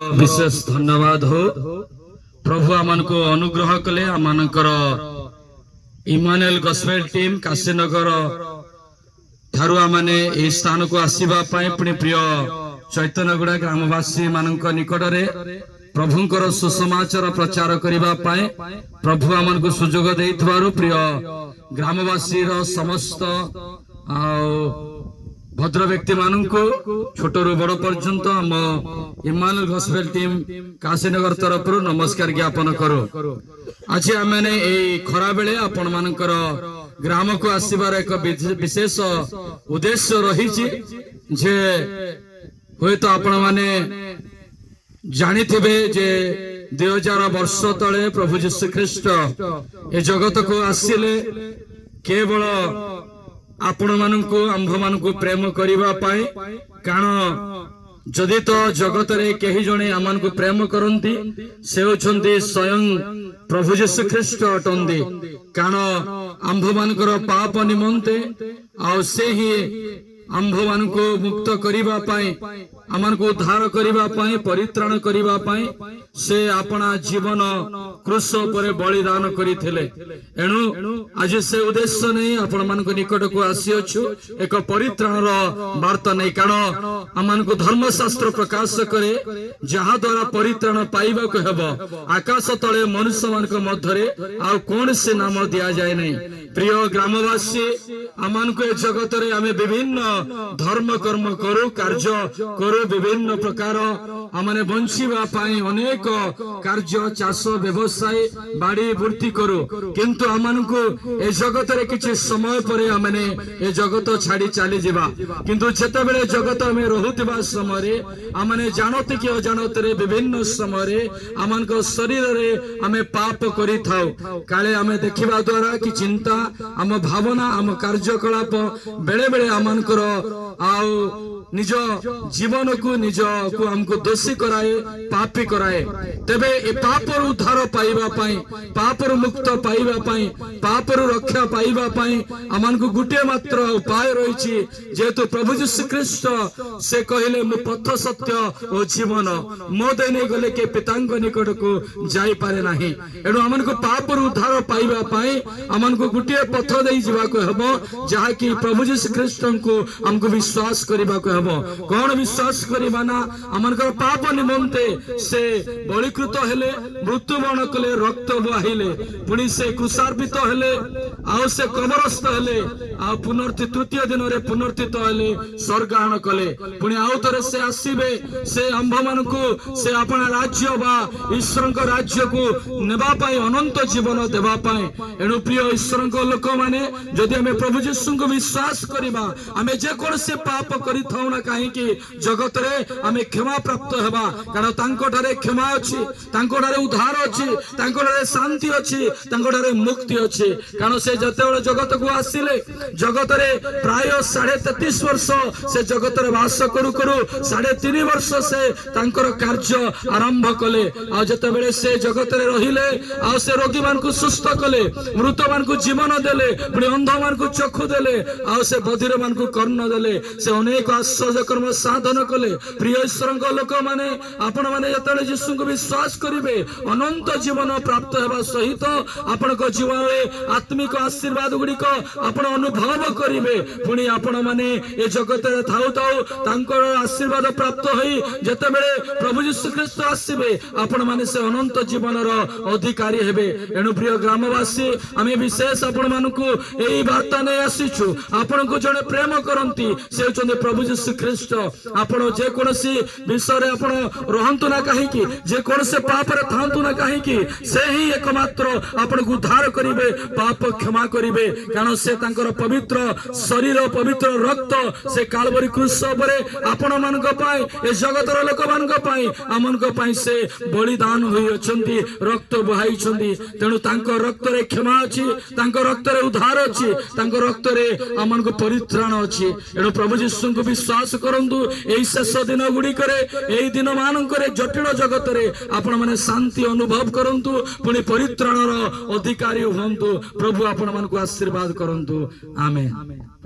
विशेष धन्यवाद हो प्रभु आमान को अनुग्रह कले आमानकर इमानुएल गॉस्पेल टीम काशीनगर ठारू आमाने ए स्थान को आसीबा पय पुनी प्रिय चैतन्यगुड़ा ग्रामवासी मानक निकट रे प्रभुंकर सुसमाचार प्रचार करिबा पय प्रभु आमान को सुजोग देइथबारु प्रिय ग्रामवासी रो समस्त भद्र व्यक्ति मानू छोट रू बड़ पर्यंत आम इमानुएल गॉस्पेल टीम काशीनगर तरफ नमस्कार ज्ञापन करो। आज आम खरा बेले आपण मानकर ग्राम को आसबार एक विशेष उद्देश्य रही जे हुए तो आपण माने जानी थे जे 2000 वर्ष तले प्रभु यीशु ख्रीष्ट ए जगत को आसिले केवल आपण मानक आंभ मानक प्रेम करिबा पाए कारण जदि तो जगत रे केही जणे आमान को प्रेम करंती से होचंती स्वयं प्रभु यीशु ख्रीष्ट अटंदी कारण आंभ मानकर पाप निमंते आ से ही आंभ मानक मुक्त करिबा पाए आमान को उद्धार करिबा पाए परित्राण करिबा पाए से अपना जीवन क्रूस पर बलिदान करिथिले। एणु आज से उद्देश्य नहीं आपण मान को निकट को आसी अछु एक परित्राण रो वार्ता नहीं कारण आमान को धर्मशास्त्र प्रकाश करे जहा द्वारा परित्राण पाइबा को हेबो आकाश तले मनुष्य मान को मध्य रे आ कोन से नाम दिया जाय नहीं। प्रिय ग्रामवासी आमान को जगत रे आमे विभिन्न धर्म कर्म करू कार्य करू विभिन्न प्रकार आमने बंचिबा पाई अनेक कार्य चाष व्यवसाय बाड़ी वृत्ति करू किंतु आमान को ए जगत रे किछि समय परे आमने ए जगत छाड़ी चली जिबा किंतु जेते बेले जगत में रहुतिबा समय रे आमने जानते कि अजानत रे विभिन्न समय रे आमान को शरीर रे आमे पाप करि थाउ काले आमे देखिबा द्वारा कि चिंता आम भावना आम कार्यकलाप बेले बेले आमान करो आउ निज जीवन को निज को हमको दोषी कराए पापी कराए तेबे ए पापर उद्धार पाइबा पाई पापर मुक्त पाइबा पाई पापर रक्षा पाइबा पाई आमान को गुटे मात्र उपाय रही जेहेतु प्रभु यीशु ख्रीष्ट से कहले मु पथ सत्य और जीवन मो देने गले के पितांग निकट को जाई पारे नाही। एणु आमान को पापर उद्धार पाइबा पाई आमान को गुटे पथ देई जीवा को हबो जहा कि प्रभु यीशु ख्रीष्ट को हमको विश्वास करिबा को कौन विश्वास करिबा ना आमनकर पाप निमंते से बलिकृत हेले मृत्युवरण कले रक्त बहाइले पुणी से क्रूसार्पित हेले आ से कबरस्थ हेले आ पुनर्थित तृतीय दिन रे पुनर्थित हेले स्वर्गारोहण कले पुणी आउ थरे से आसीबे से आंभ मानकु से अपना राज्य बा ईश्वर को राज्य को नेबा पाई अनंत जीवन देबा पाई। एणु प्रिय ईश्वर को लोक माने जदि हमें प्रभु यीशु को विश्वास करिबा हमें जे कोन से पाप करि थाउ ना कहीं जगत रे आमे क्षमा प्राप्त हेबा कारण तांको ठारे क्षमा अछि तांको ठारे उद्धार अछि तांको ठारे शांति अछि तांको ठारे मुक्ति अछि कारण से जतेबेले जगत को आसिले जगत रे प्राय 33.5 वर्ष से जगत रे वास करू करू 3.5 वर्ष से तांकर कार्य आरंभ कले आ जतेबेले से जगत रे रहिले आ से रोगी मान को सुस्थ कले मृत मान को जीवन देले पुणी अंध मान को चक्षु देले आ से बधिर मान को कर्ण देले से अनेक आश्चर्य कर्म साधन कले। प्रिय ईश्वर लोक माने आपण माने जतले यीशु को विश्वास करिवे अनंत जीवन प्राप्त हेबा सहित आपण को जीवन में आत्मिक आशीर्वाद गुड़िक आपण अनुभव करिवे पुणी आपण माने ए जगत रे थाउ थाउ तांकर आशीर्वाद प्राप्त होई जतेबेले प्रभु यीशु ख्रीष्ट आसीबे आपण माने से अनंत जीवन रो अधिकारी हेबे। एणु प्रिय ग्रामवासी आमे विशेष आपण मानकु एई वार्ता नै आसीछु आपण को जने प्रेम करंती से होचंदी प्रभु यीशु ख्रीष्ट आपण जे कोनसी विषय रे आपण रहंतु ना कहीं जे कोन से पाप रे थांतु ना कहीं से ही एकमात्र आपण को उद्धार करिवे पाप क्षमा करिवे कारण से तांकर पवित्र शरीर पवित्र रक्त से कालवरी क्रूस परे आपण मानक पाई ए जगत रो लोक मानक पाई आमनक पाई से बलिदान होई अछंती रक्त बहाई छंती तेनु तांकर रक्त रे क्षमा अछि तांकर रक्त रे उद्धार अछि तांकर रक्त रे आमन को परित्राण अछि। एणु प्रभु यीशु को विश्वास करंतु एई शेष दिन गुडी करे एई दिन मानक रे जटिल जगत रे आपण माने शांति अनुभव करंतु पुणी परित्राण रो अधिकारी होंतु प्रभु आपण मान को आशीर्वाद करंतु आमेन।